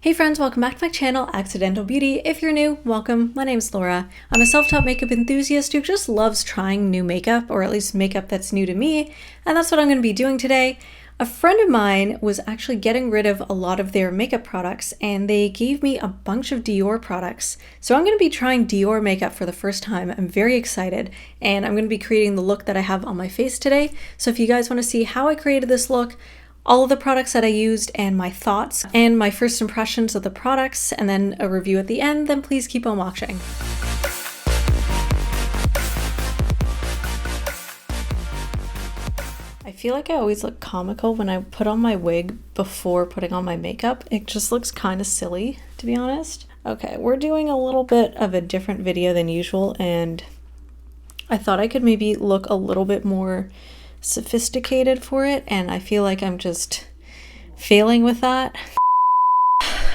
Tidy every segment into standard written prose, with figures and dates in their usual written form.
Hey friends, welcome back to my channel, Accidental Beauty. If you're new, welcome. My name's Laura. I'm a self-taught makeup enthusiast who just loves trying new makeup, or at least makeup that's new to me, and that's what I'm going to be doing today. A friend of mine was actually getting rid of a lot of their makeup products, and they gave me a bunch of Dior products. So I'm going to be trying Dior makeup for the first time. I'm very excited, and I'm going to be creating the look that I have on my face today. So if you guys want to see how I created this look, all of the products that I used, and my thoughts and my first impressions of the products, and then a review at the end, then please keep on watching. I feel like I always look comical when I put on my wig before putting on my makeup. It just looks kind of silly, to be honest. Okay, we're doing a little bit of a different video than usual, and I thought I could maybe look a little bit more sophisticated for it, and I feel like I'm just failing with that.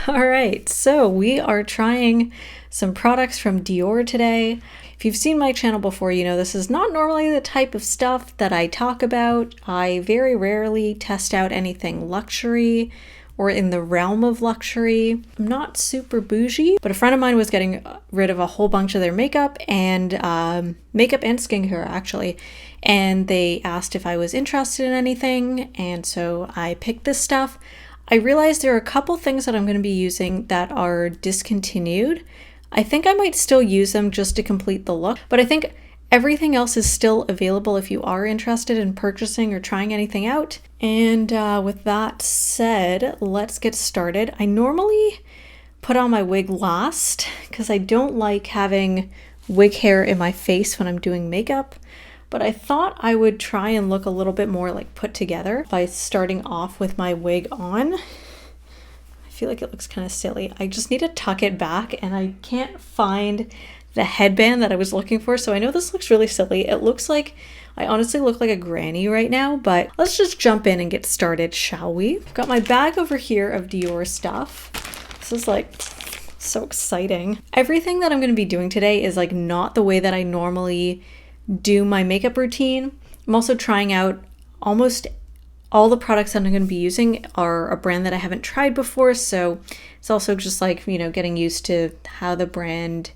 Alright, so we are trying some products from Dior today. If you've seen my channel before, you know this is not normally the type of stuff that I talk about. I very rarely test out anything luxury or in the realm of luxury. I'm not super bougie, but a friend of mine was getting rid of a whole bunch of their makeup and skincare actually, and they asked if I was interested in anything, and so I picked this stuff. I realized there are a couple things that I'm going to be using that are discontinued. I think I might still use them just to complete the look, but I think everything else is still available if you are interested in purchasing or trying anything out. And with that said, let's get started. I normally put on my wig last because I don't like having wig hair in my face when I'm doing makeup, but I thought I would try and look a little bit more like put together by starting off with my wig on. I feel like it looks kind of silly. I just need to tuck it back, and I can't find the headband that I was looking for, so I know this looks really silly. It looks like I honestly look like a granny right now, but let's just jump in and get started, shall we? I've got my bag over here of Dior stuff. This is like so exciting. Everything that I'm going to be doing today is like not the way that I normally do my makeup routine. I'm also trying out almost all the products that I'm going to be using are a brand that I haven't tried before, so it's also just like, you know, getting used to how the brand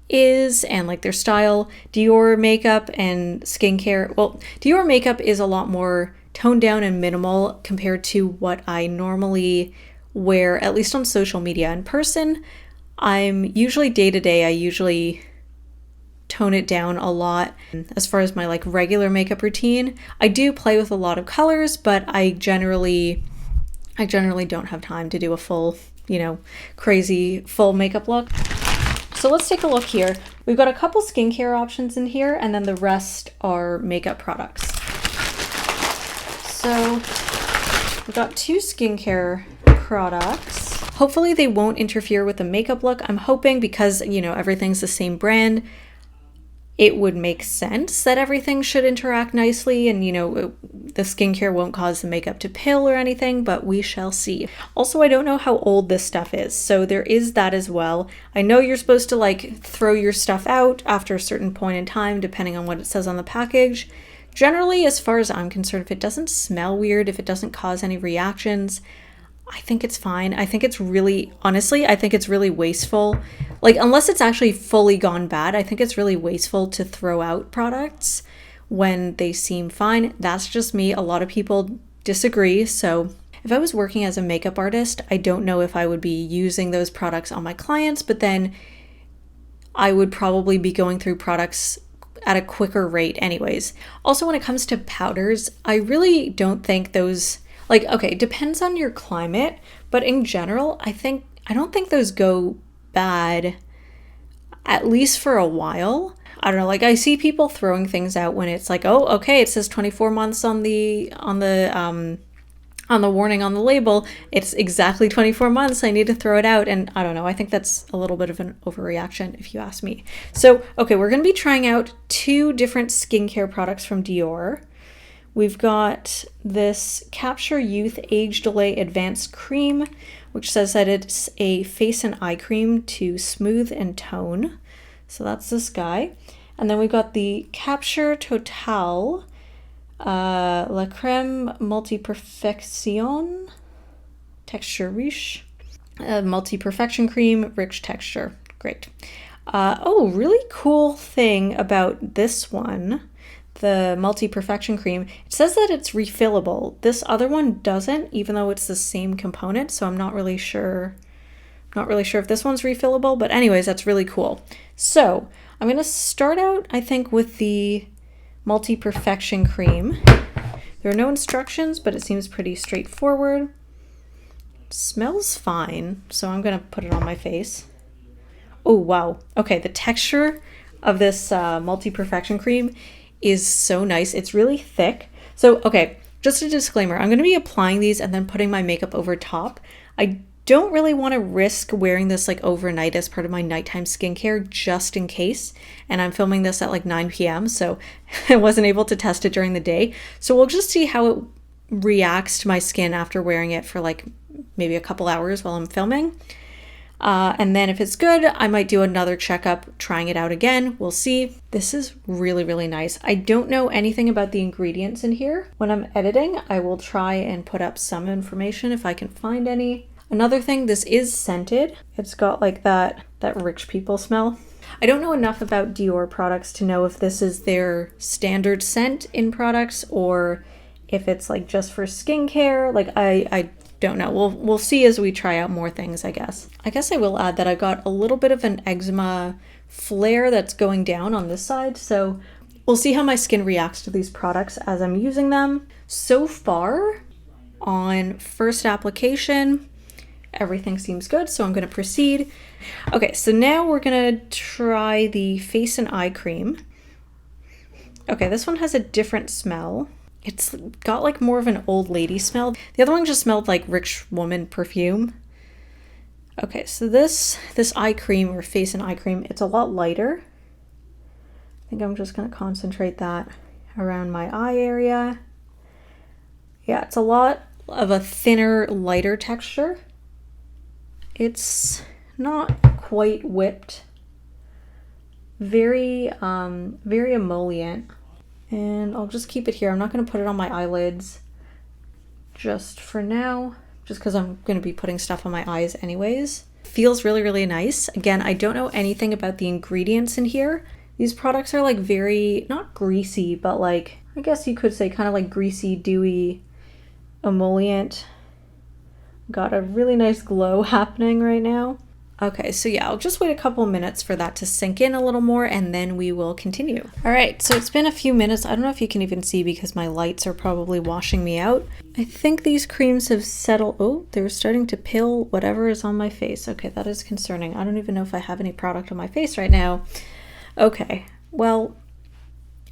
is and like their style. Dior makeup and skincare, well, Dior makeup is a lot more toned down and minimal compared to what I normally wear, at least on social media. In person, I'm usually day to day, I usually tone it down a lot. As far as my like regular makeup routine, I do play with a lot of colors, but I generally don't have time to do a full, you know, crazy full makeup look. So let's take a look here. We've got a couple skincare options in here, and then the rest are makeup products. So we've got two skincare products. Hopefully they won't interfere with the makeup look. I'm hoping, because, you know, everything's the same brand, it would make sense that everything should interact nicely, and, you know, the skincare won't cause the makeup to pill or anything, but we shall see. Also, I don't know how old this stuff is, so there is that as well. I know you're supposed to like throw your stuff out after a certain point in time, depending on what it says on the package. Generally, as far as I'm concerned, if it doesn't smell weird, if it doesn't cause any reactions, I think it's fine. I think it's really, honestly, I think it's really wasteful. Like, unless it's actually fully gone bad, I think it's really wasteful to throw out products when they seem fine. That's just me. A lot of people disagree. So if I was working as a makeup artist, I don't know if I would be using those products on my clients, but then I would probably be going through products at a quicker rate anyways. Also, when it comes to powders, I really don't think those, like, okay, it depends on your climate, but in general, I don't think those go bad, at least for a while. I don't know, like, I see people throwing things out when it's like, oh, okay, it says 24 months on the warning on the label. It's exactly 24 months. I need to throw it out. And I don't know, I think that's a little bit of an overreaction if you ask me. So, okay, we're going to be trying out two different skincare products from Dior. We've got this Capture Youth Age Delay Advanced Cream, which says that it's a face and eye cream to smooth and tone. So that's this guy. And then we've got the Capture Totale La Crème Multi Perfection Texture Riche. Multi-Perfection Cream, rich texture. Great. Oh, really cool thing about this one, the Multi-Perfection Cream, it says that it's refillable. This other one doesn't, even though it's the same component, so I'm not really sure. Not really sure if this one's refillable, but anyways, that's really cool. So I'm gonna start out, I think, with the Multi-Perfection Cream. There are no instructions, but it seems pretty straightforward. It smells fine, so I'm gonna put it on my face. Oh, wow. Okay, the texture of this Multi-Perfection Cream is so nice. It's really thick. So, okay, just a disclaimer. I'm going to be applying these and then putting my makeup over top. I don't really want to risk wearing this like overnight as part of my nighttime skincare just in case. And I'm filming this at like 9 p.m. so I wasn't able to test it during the day. So we'll just see how it reacts to my skin after wearing it for like maybe a couple hours while I'm filming. And then if it's good, I might do another checkup trying it out again. We'll see. This is really, really nice. I don't know anything about the ingredients in here. When I'm editing, I will try and put up some information if I can find any. Another thing, this is scented. It's got like that rich people smell. I don't know enough about Dior products to know if this is their standard scent in products or if it's like just for skincare. Like I don't know. We'll see as we try out more things, I guess. I guess I will add that I've got a little bit of an eczema flare that's going down on this side, so we'll see how my skin reacts to these products as I'm using them. So far, on first application, everything seems good, so I'm going to proceed. Okay, so now we're going to try the face and eye cream. Okay, this one has a different smell. It's got like more of an old lady smell. The other one just smelled like rich woman perfume. Okay, so this eye cream or face and eye cream, it's a lot lighter. I think I'm just gonna concentrate that around my eye area. Yeah, it's a lot of a thinner, lighter texture. It's not quite whipped. Very emollient. And I'll just keep it here. I'm not going to put it on my eyelids just for now, just because I'm going to be putting stuff on my eyes anyways. Feels really, really nice. Again, I don't know anything about the ingredients in here. These products are like very, not greasy, but like, I guess you could say kind of like greasy, dewy, emollient. Got a really nice glow happening right now. Okay, so yeah, I'll just wait a couple minutes for that to sink in a little more and then we will continue. All right, so it's been a few minutes. I don't know if you can even see because my lights are probably washing me out. I think these creams have settled. Oh, they're starting to pill whatever is on my face. Okay, that is concerning. I don't even know if I have any product on my face right now. Okay, well,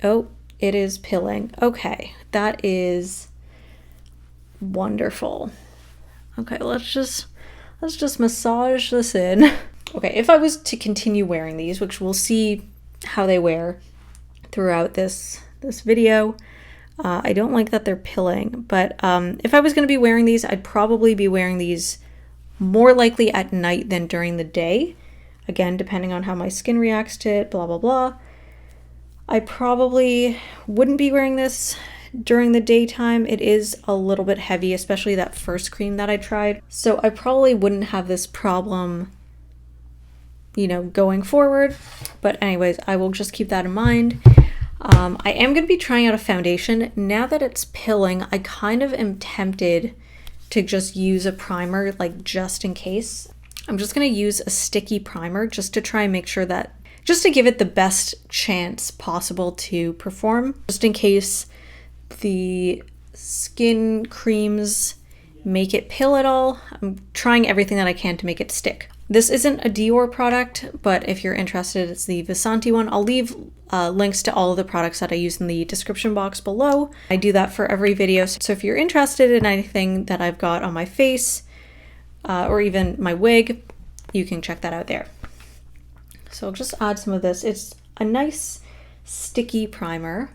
oh, it is pilling. Okay, that is wonderful. Okay, let's just massage this in. Okay, if I was to continue wearing these, which we'll see how they wear throughout this video, I don't like that they're pilling, but if I was going to be wearing these, I'd probably be wearing these more likely at night than during the day. Again, depending on how my skin reacts to it, blah, blah, blah. I probably wouldn't be wearing this during the daytime. It is a little bit heavy, especially that first cream that I tried. So I probably wouldn't have this problem, you know, going forward. But anyways, I will just keep that in mind. I am going to be trying out a foundation. Now that it's pilling, I kind of am tempted to just use a primer, like just in case. I'm just going to use a sticky primer just to try and make sure that, just to give it the best chance possible to perform, just in case the skin creams make it pill at all. I'm trying everything that I can to make it stick. This isn't a Dior product, but if you're interested, it's the Vasanti one. I'll leave links to all of the products that I use in the description box below. I do that for every video, so if you're interested in anything that I've got on my face or even my wig, you can check that out there. So I'll just add some of this. It's a nice sticky primer.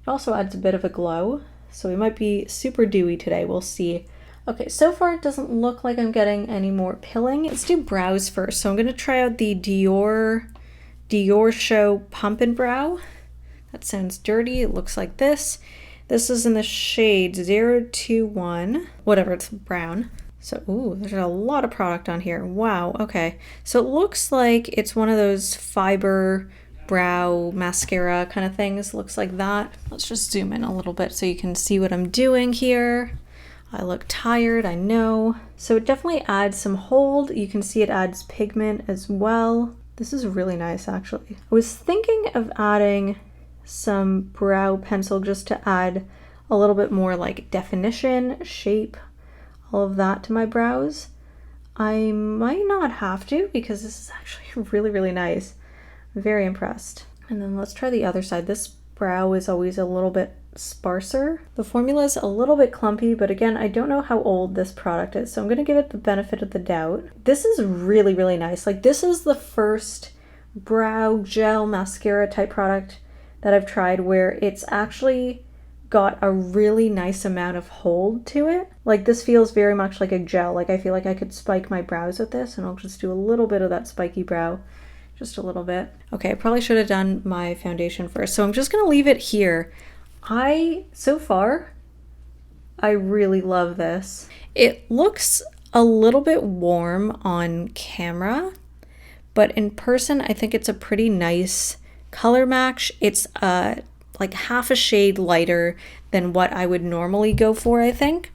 It also adds a bit of a glow, so we might be super dewy today. We'll see. Okay, so far it doesn't look like I'm getting any more pilling. Let's do brows first. So I'm going to try out the Diorshow Pump and Brow. That sounds dirty. It looks like this. This is in the shade 021, whatever, it's brown. So, ooh, there's a lot of product on here. Wow, okay. So it looks like it's one of those fiber brow mascara kind of things. Looks like that. Let's just zoom in a little bit so you can see what I'm doing here. I look tired, I know. So it definitely adds some hold. You can see it adds pigment as well. This is really nice, actually. I was thinking of adding some brow pencil just to add a little bit more like definition, shape, all of that to my brows. I might not have to because this is actually really, really nice. I'm very impressed. And then let's try the other side. This brow is always a little bit sparser. The formula is a little bit clumpy, but again, I don't know how old this product is, so I'm gonna give it the benefit of the doubt. This is really, really nice. Like, this is the first brow gel mascara type product that I've tried where it's actually got a really nice amount of hold to it. Like, this feels very much like a gel. Like, I feel like I could spike my brows with this, and I'll just do a little bit of that spiky brow. Just a little bit. Okay, I probably should have done my foundation first, so I'm just gonna leave it here. So far, I really love this. It looks a little bit warm on camera, but in person, I think it's a pretty nice color match. It's like half a shade lighter than what I would normally go for, I think.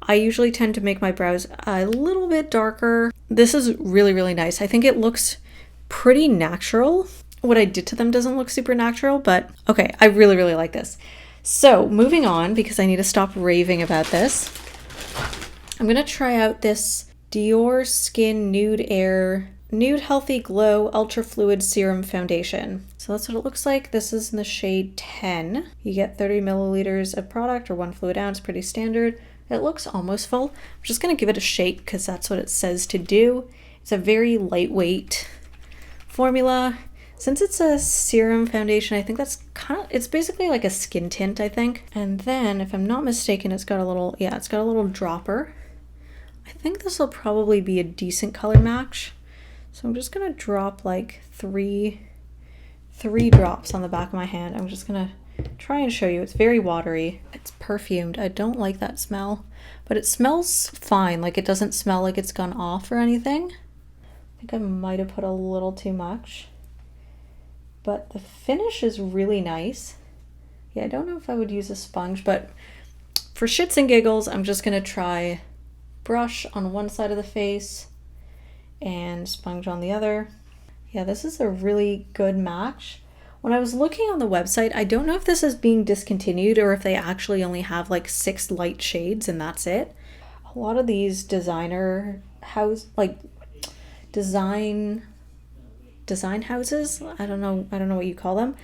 I usually tend to make my brows a little bit darker. This is really, really nice. I think it looks pretty natural. What I did to them doesn't look super natural, but okay, I really, really like this. So moving on, because I need to stop raving about this, I'm gonna try out this DiorSkin Nude Healthy Glow Ultra Fluid Serum Foundation. So that's what it looks like. This is in the shade 10. You get 30 milliliters of product or 1 fluid ounce, pretty standard. It looks almost full. I'm just gonna give it a shake because that's what it says to do. It's a very lightweight formula. Since it's a serum foundation, I think that's it's basically like a skin tint, I think. And then, if I'm not mistaken, it's got a little dropper. I think this will probably be a decent color match. So I'm just gonna drop like three drops on the back of my hand. I'm just gonna try and show you. It's very watery. It's perfumed. I don't like that smell, but it smells fine. Like, it doesn't smell like it's gone off or anything. I think I might have put a little too much. But the finish is really nice. Yeah, I don't know if I would use a sponge, but for shits and giggles, I'm just gonna try brush on one side of the face and sponge on the other. Yeah, this is a really good match. When I was looking on the website, I don't know if this is being discontinued or if they actually only have like 6 light shades and that's it. A lot of these design houses, I don't know what you call them,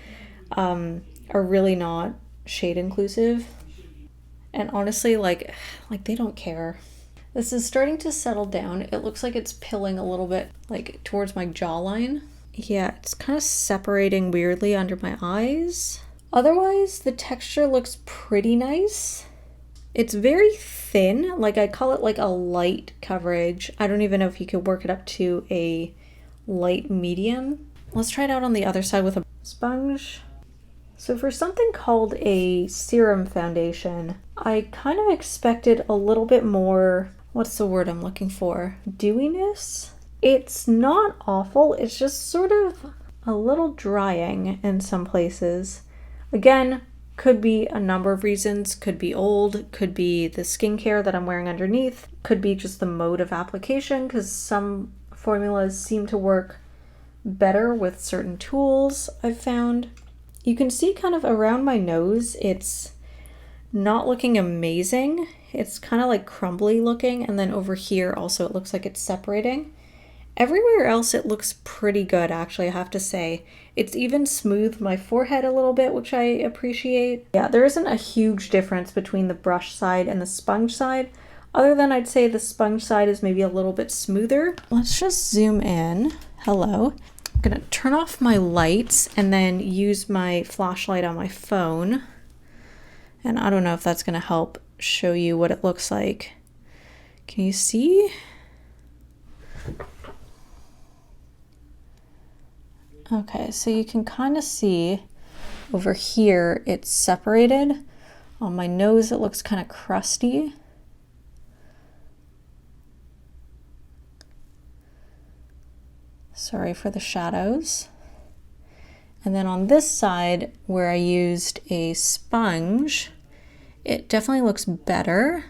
are really not shade inclusive. And honestly, like they don't care. This is starting to settle down. It looks like it's pilling a little bit like towards my jawline. Yeah, it's kind of separating weirdly under my eyes. Otherwise, the texture looks pretty nice. It's very thin. Like, I call it like a light coverage. I don't even know if you could work it up to a light medium. Let's try it out on the other side with a sponge. So for something called a serum foundation, I kind of expected a little bit more, what's the word I'm looking for? Dewiness? It's not awful, it's just sort of a little drying in some places. Again, could be a number of reasons. Could be old, could be the skincare that I'm wearing underneath, could be just the mode of application, because some formulas seem to work better with certain tools, I've found. You can see kind of around my nose, it's not looking amazing. It's kind of like crumbly looking, and then over here also it looks like it's separating. Everywhere else it looks pretty good, actually, I have to say. It's even smoothed my forehead a little bit, which I appreciate. Yeah, there isn't a huge difference between the brush side and the sponge side, other than I'd say the sponge side is maybe a little bit smoother. Let's just zoom in. Hello. I'm gonna turn off my lights and then use my flashlight on my phone. And I don't know if that's gonna help show you what it looks like. Can you see? Okay, so you can kind of see over here it's separated. On my nose it looks kind of crusty. Sorry for the shadows. And then on this side where I used a sponge, it definitely looks better.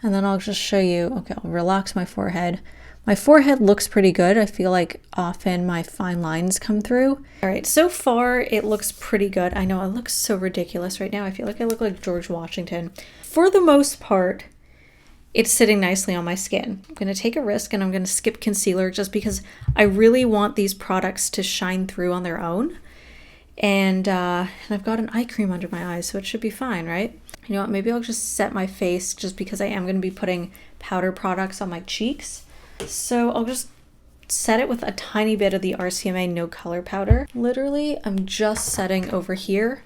And then I'll just show you, okay, I'll relax my forehead. My forehead looks pretty good. I feel like often my fine lines come through. All right, so far it looks pretty good. I know it looks so ridiculous right now. I feel like I look like George Washington. For the most part, it's sitting nicely on my skin. I'm gonna take a risk and I'm gonna skip concealer just because I really want these products to shine through on their own. And I've got an eye cream under my eyes, so it should be fine, right? You know what, maybe I'll just set my face just because I am gonna be putting powder products on my cheeks. So I'll just set it with a tiny bit of the RCMA No Color Powder. Literally, I'm just setting over here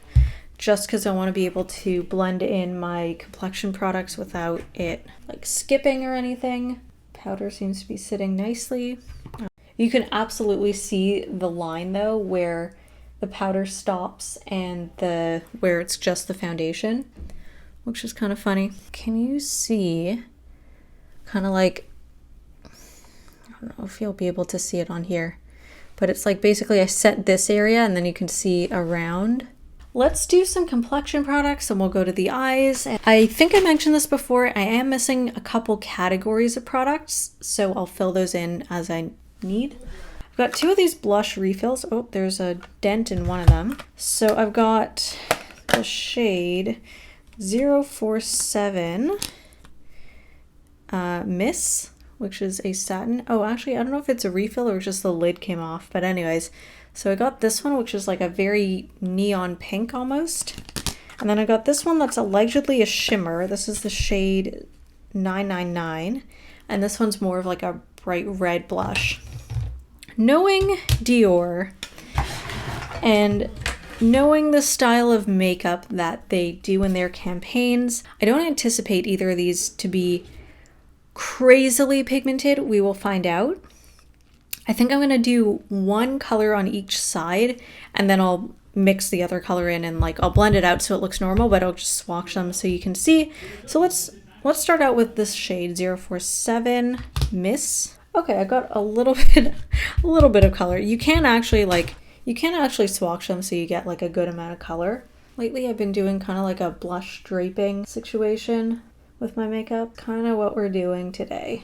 just because I want to be able to blend in my complexion products without it like skipping or anything. Powder seems to be sitting nicely. You can absolutely see the line though where the powder stops and where it's just the foundation, which is kind of funny. Can you see kind of like, I don't know if you'll be able to see it on here, but it's like basically I set this area and then you can see around. Let's do some complexion products and we'll go to the eyes. I think I mentioned this before, I am missing a couple categories of products, so I'll fill those in as I need. I've got two of these blush refills. Oh, there's a dent in one of them. So I've got the shade 047 Miss, which is a satin. Oh, actually, I don't know if it's a refill or just the lid came off, but anyways. So I got this one, which is like a very neon pink almost. And then I got this one that's allegedly a shimmer. This is the shade 999. And this one's more of like a bright red blush. Knowing Dior and knowing the style of makeup that they do in their campaigns, I don't anticipate either of these to be crazily pigmented. We will find out. I think I'm gonna do one color on each side and then I'll mix the other color in and like I'll blend it out so it looks normal, but I'll just swatch them so you can see. So let's start out with this shade 047 Miss. Okay, I got a little bit of color. You can actually swatch them so you get like a good amount of color. Lately I've been doing kind of like a blush draping situation with my makeup, kind of what we're doing today.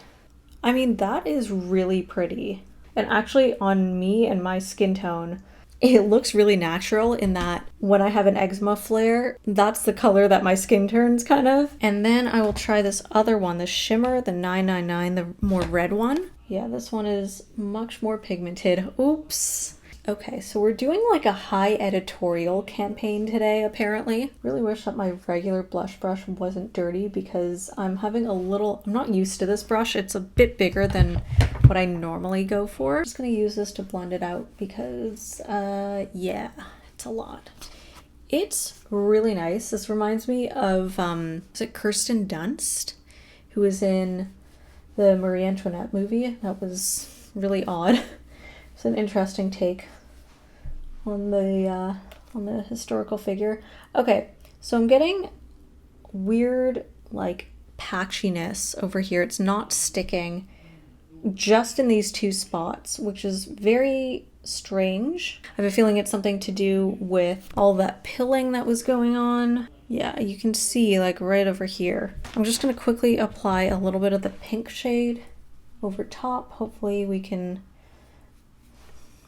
I mean, that is really pretty. And actually on me and my skin tone, it looks really natural in that when I have an eczema flare, that's the color that my skin turns kind of. And then I will try this other one, the shimmer, the 999, the more red one. Yeah, this one is much more pigmented. Oops. Okay, so we're doing like a high editorial campaign today, apparently. Really wish that my regular blush brush wasn't dirty because I'm not used to this brush. It's a bit bigger than what I normally go for. I'm just gonna use this to blend it out because, yeah, it's a lot. It's really nice. This reminds me of, is it Kirsten Dunst, who was in the Marie Antoinette movie? That was really odd. It's an interesting take on the historical figure. Okay, so I'm getting weird like patchiness over here. It's not sticking just in these two spots, which is very strange. I have a feeling it's something to do with all that pilling that was going on. Yeah, you can see like right over here. I'm just gonna quickly apply a little bit of the pink shade over top. Hopefully we can,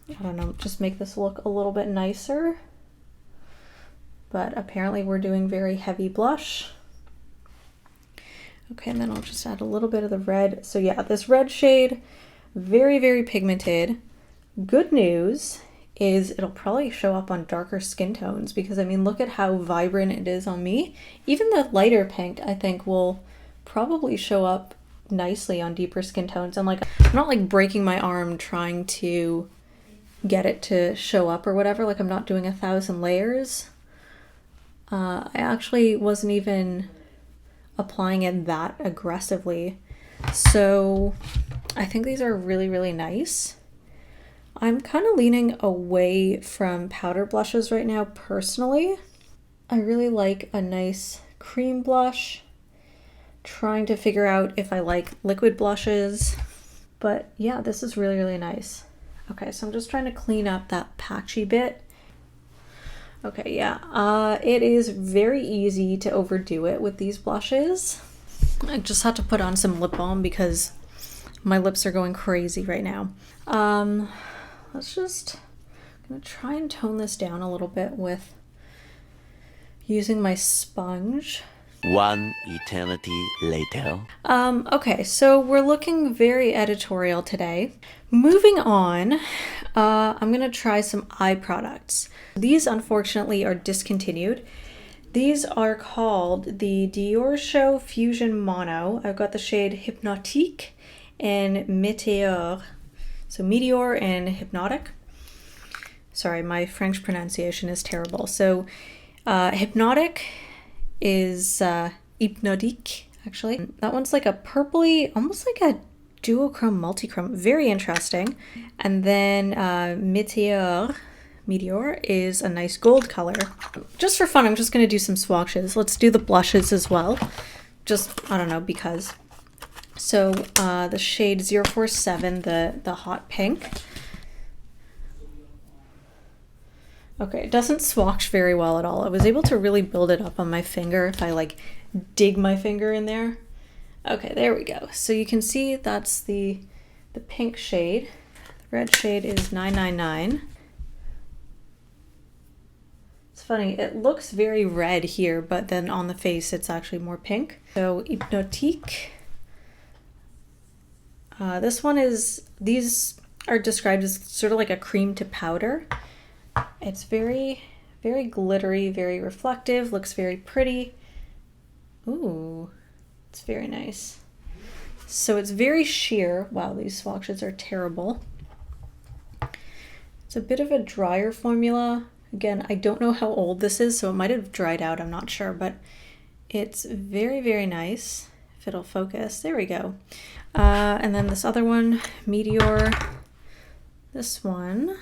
I don't know, just make this look a little bit nicer. But apparently we're doing very heavy blush. Okay, and then I'll just add a little bit of the red. So yeah, this red shade, very, very pigmented. Good news is it'll probably show up on darker skin tones because I mean, look at how vibrant it is on me. Even the lighter pink, I think, will probably show up nicely on deeper skin tones. And like, I'm not like breaking my arm trying to get it to show up or whatever. Like I'm not doing 1,000 layers. I actually wasn't even applying it that aggressively. So I think these are really, really nice. I'm kind of leaning away from powder blushes right now personally. I really like a nice cream blush. Trying to figure out if I like liquid blushes, But yeah, this is really, really nice. Okay, so I'm just trying to clean up that patchy bit. Okay, yeah, it is very easy to overdo it with these blushes. I just had to put on some lip balm because my lips are going crazy right now. I'm gonna try and tone this down a little bit with using my sponge. One eternity later. Okay, so we're looking very editorial today. Moving on, I'm gonna try some eye products. These unfortunately are discontinued. These are called the Diorshow Fusion Mono. I've got the shade Hypnotique and Meteor. So Meteor and Hypnotic. Sorry, my French pronunciation is terrible. So Hypnotic is Hypnotique, actually. That one's like a purpley, almost like a duochrome, multichrome. Very interesting. And then Meteor is a nice gold color. Just for fun, I'm just going to do some swatches. Let's do the blushes as well. Just, I don't know, because. So the shade 047, the hot pink. Okay, it doesn't swatch very well at all. I was able to really build it up on my finger if I like dig my finger in there. Okay, there we go. So you can see that's the pink shade. The red shade is 999. It's funny, it looks very red here, but then on the face it's actually more pink. So Hypnotique. These are described as sort of like a cream to powder. It's very, very glittery, very reflective, looks very pretty. Ooh, it's very nice. So it's very sheer. Wow, these swatches are terrible. It's a bit of a drier formula. Again, I don't know how old this is, so it might have dried out, I'm not sure, but it's very, very nice. If it'll focus, there we go. And then this other one, Meteor, this one.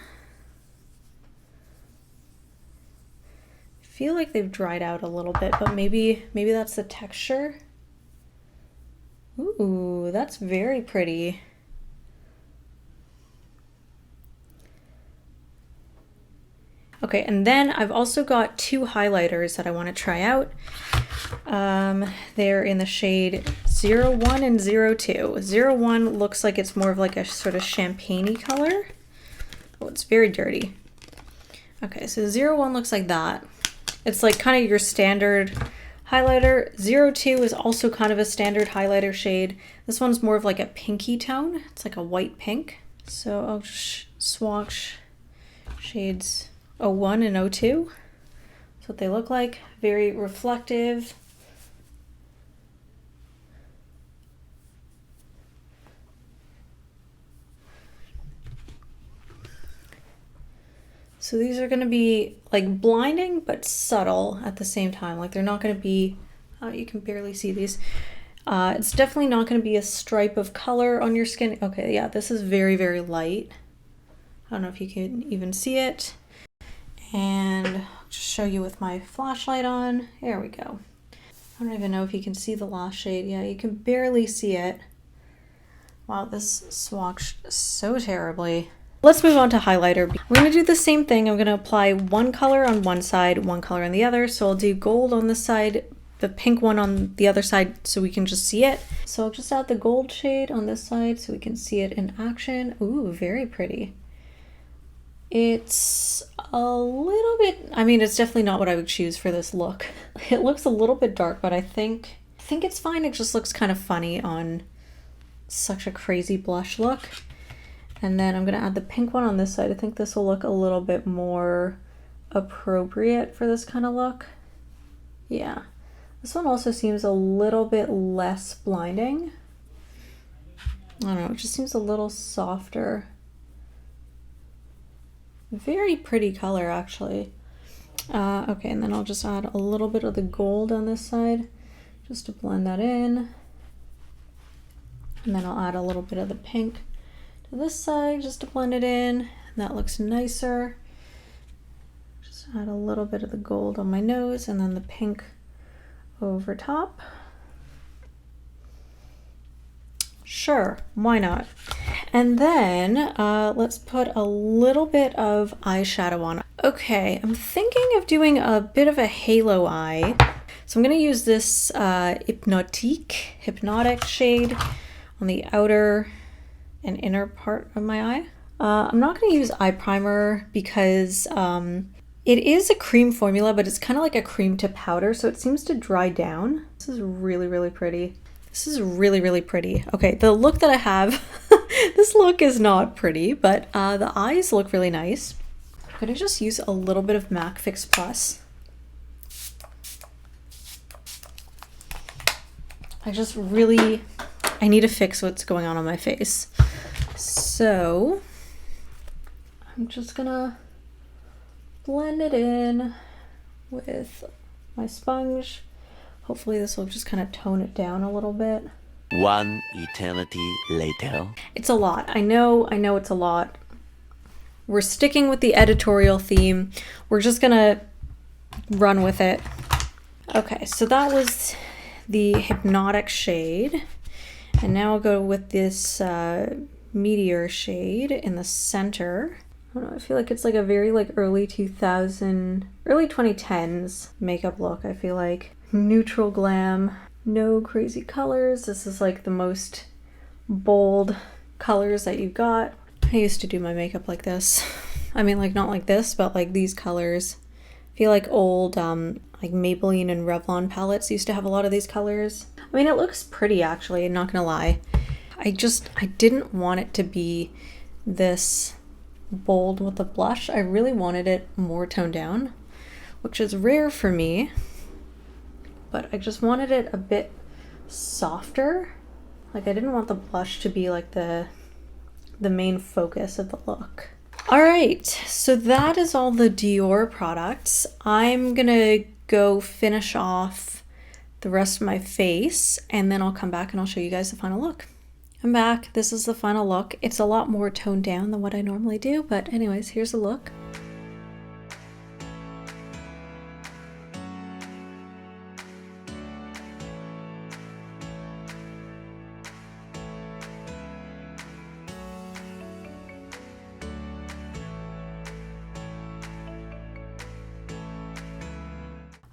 I feel like they've dried out a little bit, but maybe that's the texture. Ooh, that's very pretty. Okay, and then I've also got two highlighters that I want to try out. They're in the shade 01 and 02. 01 looks like it's more of like a sort of champagne-y color. Oh, it's very dirty. Okay, so 01 looks like that. It's like kind of your standard highlighter. 02 is also kind of a standard highlighter shade. This one's more of like a pinky tone. It's like a white pink. So I'll just swatch shades 01 and 02. That's what they look like. Very reflective. So these are going to be like blinding but subtle at the same time. Like they're not going to be, you can barely see these. It's definitely not going to be a stripe of color on your skin. Okay, yeah, this is very, very light. I don't know if you can even see it. And I'll just show you with my flashlight on. There we go. I don't even know if you can see the last shade. Yeah, you can barely see it. Wow, this swatched so terribly. Let's move on to highlighter. We're going to do the same thing. I'm going to apply one color on one side, one color on the other. So I'll do gold on this side, the pink one on the other side so we can just see it. So I'll just add the gold shade on this side so we can see it in action. Ooh, very pretty. It's a little bit, I mean, it's definitely not what I would choose for this look. It looks a little bit dark, but I think it's fine. It just looks kind of funny on such a crazy blush look. And then I'm going to add the pink one on this side. I think this will look a little bit more appropriate for this kind of look. Yeah. This one also seems a little bit less blinding. I don't know, it just seems a little softer. Very pretty color, actually. Okay, and then I'll just add a little bit of the gold on this side just to blend that in. And then I'll add a little bit of the pink to this side just to blend it in. And that looks nicer. Just add a little bit of the gold on my nose and then the pink over top. Sure, why not? And then let's put a little bit of eyeshadow on. Okay, I'm thinking of doing a bit of a halo eye. So I'm going to use this Hypnotic shade on the outer and inner part of my eye. I'm not going to use eye primer because it is a cream formula, but it's kind of like a cream to powder, so it seems to dry down. This is really, really pretty. This is really, really pretty. Okay, the look that I have, this look is not pretty, but the eyes look really nice. I'm going to just use a little bit of MAC Fix Plus. I need to fix what's going on my face. So I'm just gonna blend it in with my sponge. Hopefully this will just kind of tone it down a little bit. One eternity later. It's a lot. I know it's a lot. We're sticking with the editorial theme. We're just gonna run with it. Okay, so that was the Hypnotic shade. And now I'll go with this Meteor shade in the center. I don't know, I feel like it's like a very like early 2010s makeup look, I feel like. Neutral glam, no crazy colors. This is like the most bold colors that you've got. I used to do my makeup like this. I mean, like not like this, but like these colors. I feel like old like Maybelline and Revlon palettes used to have a lot of these colors. I mean, it looks pretty actually, I'm not gonna lie. I didn't want it to be this bold with the blush. I really wanted it more toned down, which is rare for me, but I just wanted it a bit softer. Like I didn't want the blush to be like the main focus of the look. All right, so that is all the Dior products. I'm gonna go finish off the rest of my face and then I'll come back and I'll show you guys the final look. I'm back. This is the final look. It's a lot more toned down than what I normally do, but anyways, here's the look.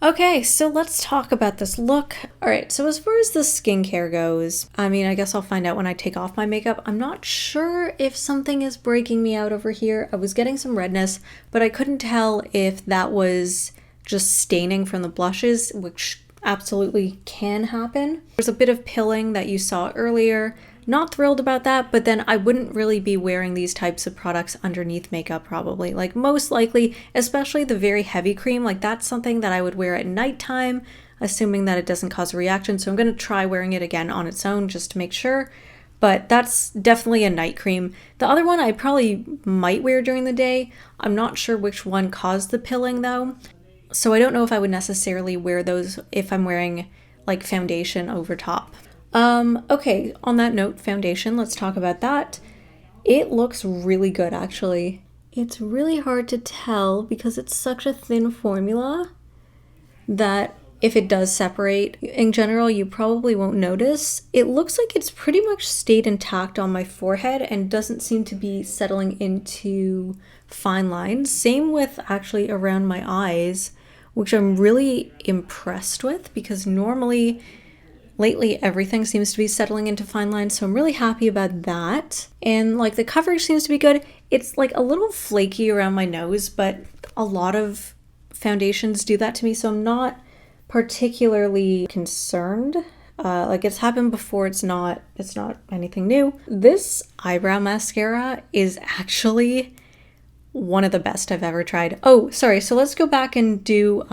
Okay, so let's talk about this look. All right, so as far as the skincare goes, I mean, I guess I'll find out when I take off my makeup. I'm not sure if something is breaking me out over here. I was getting some redness, but I couldn't tell if that was just staining from the blushes, which absolutely can happen. There's a bit of pilling that you saw earlier. Not thrilled about that, but then I wouldn't really be wearing these types of products underneath makeup probably. Like most likely, especially the very heavy cream, like that's something that I would wear at nighttime, assuming that it doesn't cause a reaction. So I'm gonna try wearing it again on its own just to make sure, but that's definitely a night cream. The other one I probably might wear during the day. I'm not sure which one caused the pilling though. So I don't know if I would necessarily wear those if I'm wearing like foundation over top. Okay, on that note, foundation, let's talk about that. It looks really good, actually. It's really hard to tell because it's such a thin formula that if it does separate, in general, you probably won't notice. It looks like it's pretty much stayed intact on my forehead and doesn't seem to be settling into fine lines. Same with actually around my eyes, which I'm really impressed with because normally lately, everything seems to be settling into fine lines, so I'm really happy about that. And like the coverage seems to be good. It's like a little flaky around my nose, but a lot of foundations do that to me, so I'm not particularly concerned. Like it's happened before, it's not anything new. This eyebrow mascara is actually one of the best I've ever tried. Oh, sorry, so let's go back and do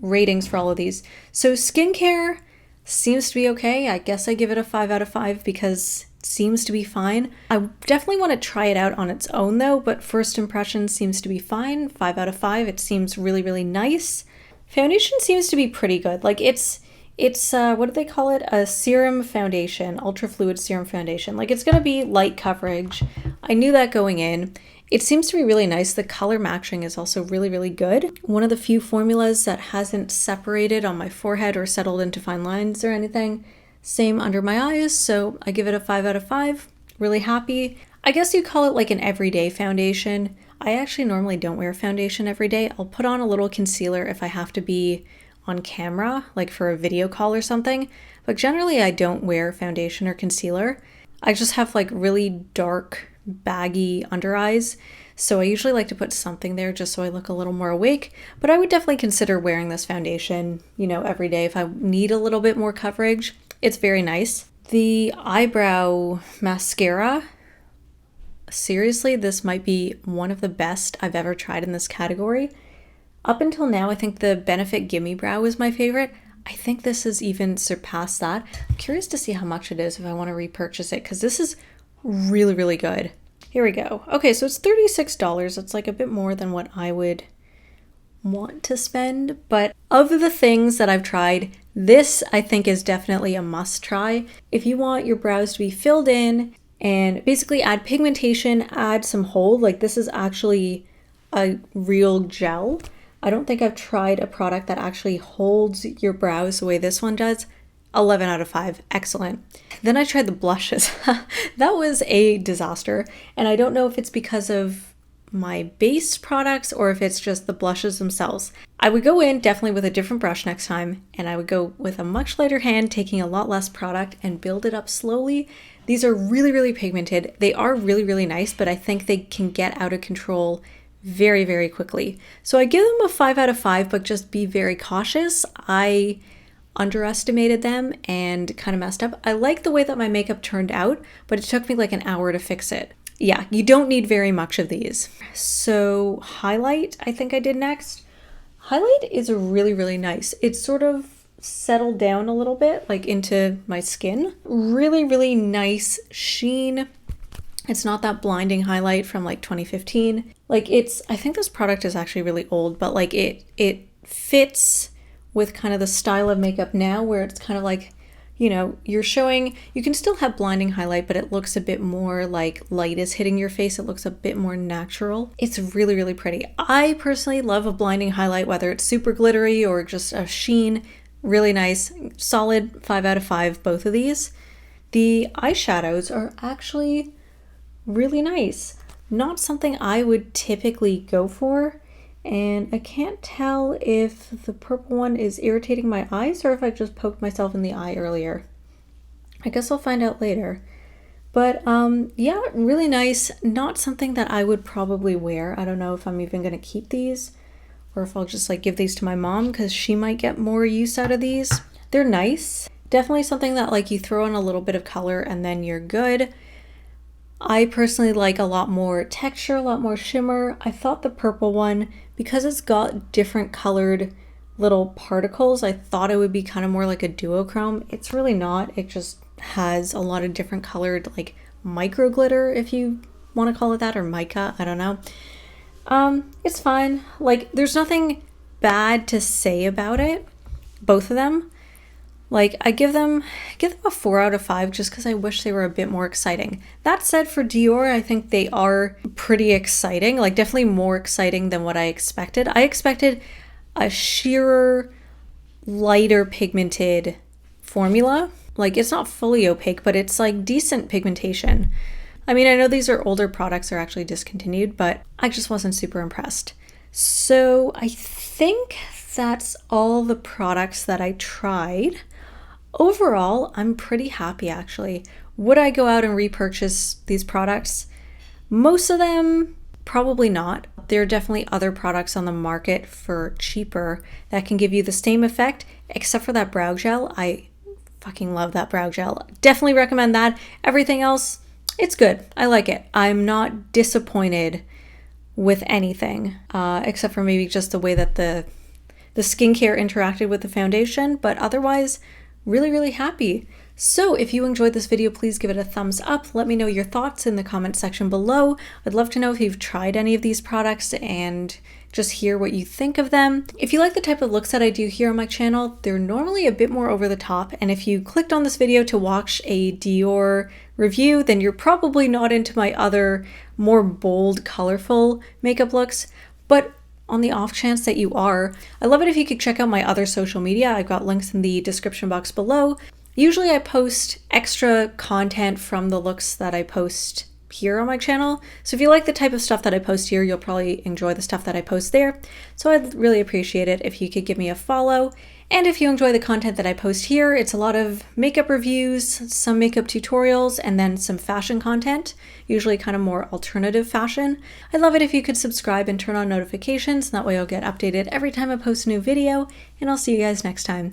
ratings for all of these. So skincare seems to be okay. I guess I give it a 5 out of 5 because it seems to be fine. I definitely want to try it out on its own though, but first impression seems to be fine. 5 out of 5. It seems really, really nice. Foundation seems to be pretty good. Like it's what do they call it? A serum foundation, ultra fluid serum foundation. Like it's gonna be light coverage. I knew that going in. It seems to be really nice. The color matching is also really, really good. One of the few formulas that hasn't separated on my forehead or settled into fine lines or anything. Same under my eyes, so I give it a 5 out of 5. Really happy. I guess you call it like an everyday foundation. I actually normally don't wear foundation every day. I'll put on a little concealer if I have to be on camera, like for a video call or something. But generally I don't wear foundation or concealer. I just have like really dark, baggy under eyes. So I usually like to put something there just so I look a little more awake. But I would definitely consider wearing this foundation, every day if I need a little bit more coverage. It's very nice. The eyebrow mascara, seriously, this might be one of the best I've ever tried in this category. Up until now, I think the Benefit Gimme Brow is my favorite. I think this has even surpassed that. I'm curious to see how much it is if I want to repurchase it, because this is really, really good. Here we go. Okay, so it's $36. It's like a bit more than what I would want to spend. But of the things that I've tried, this I think is definitely a must try. If you want your brows to be filled in and basically add pigmentation, add some hold, like this is actually a real gel. I don't think I've tried a product that actually holds your brows the way this one does. 11 out of 5, excellent. Then I tried the blushes. That was a disaster. And I don't know if it's because of my base products or if it's just the blushes themselves. I would go in definitely with a different brush next time, and I would go with a much lighter hand, taking a lot less product and build it up slowly. These are really, really pigmented. They are really, really nice, but I think they can get out of control very, very quickly. So I give them a 5 out of 5, but just be very cautious. I underestimated them and kind of messed up. I like the way that my makeup turned out, but it took me like an hour to fix it. Yeah, you don't need very much of these. So highlight, I think I did next. Highlight is really, really nice. It's sort of settled down a little bit, like into my skin. Really, really nice sheen. It's not that blinding highlight from like 2015. Like I think this product is actually really old, but like it fits with kind of the style of makeup now, where it's kind of like, you're showing, you can still have blinding highlight, but it looks a bit more like light is hitting your face. It looks a bit more natural. It's really, really pretty. I personally love a blinding highlight, whether it's super glittery or just a sheen. Really nice. Solid 5 out of 5, both of these. The eyeshadows are actually really nice. Not something I would typically go for. And I can't tell if the purple one is irritating my eyes or if I just poked myself in the eye earlier. I guess I'll find out later. But yeah, really nice. Not something that I would probably wear. I don't know if I'm even going to keep these or if I'll just like give these to my mom because she might get more use out of these. They're nice. Definitely something that like you throw in a little bit of color and then you're good. I personally like a lot more texture, a lot more shimmer. I thought the purple one, because it's got different colored little particles, I thought it would be kind of more like a duochrome. It's really not. It just has a lot of different colored like micro glitter, if you want to call it that, or mica, I don't know. It's fine. Like there's nothing bad to say about it, both of them. Like I give them a 4 out of 5 just because I wish they were a bit more exciting. That said, for Dior, I think they are pretty exciting, like definitely more exciting than what I expected. I expected a sheerer, lighter pigmented formula. Like it's not fully opaque, but it's like decent pigmentation. I mean, I know these are older products, are actually discontinued, but I just wasn't super impressed. So I think that's all the products that I tried. Overall, I'm pretty happy actually. Would I go out and repurchase these products? Most of them, probably not. There are definitely other products on the market for cheaper that can give you the same effect, except for that brow gel. I fucking love that brow gel. Definitely recommend that. Everything else, it's good. I like it. I'm not disappointed with anything, except for maybe just the way that the skincare interacted with the foundation, but otherwise, really, really happy. So if you enjoyed this video, please give it a thumbs up. Let me know your thoughts in the comment section below. I'd love to know if you've tried any of these products and just hear what you think of them. If you like the type of looks that I do here on my channel, they're normally a bit more over the top. And if you clicked on this video to watch a Dior review, then you're probably not into my other more bold, colorful makeup looks. But on the off chance that you are, I love it if you could check out my other social media. I've got links in the description box below. Usually I post extra content from the looks that I post here on my channel. So if you like the type of stuff that I post here, you'll probably enjoy the stuff that I post there. So I'd really appreciate it if you could give me a follow. And if you enjoy the content that I post here, it's a lot of makeup reviews, some makeup tutorials, and then some fashion content, usually kind of more alternative fashion. I'd love it if you could subscribe and turn on notifications, and that way you'll get updated every time I post a new video, and I'll see you guys next time.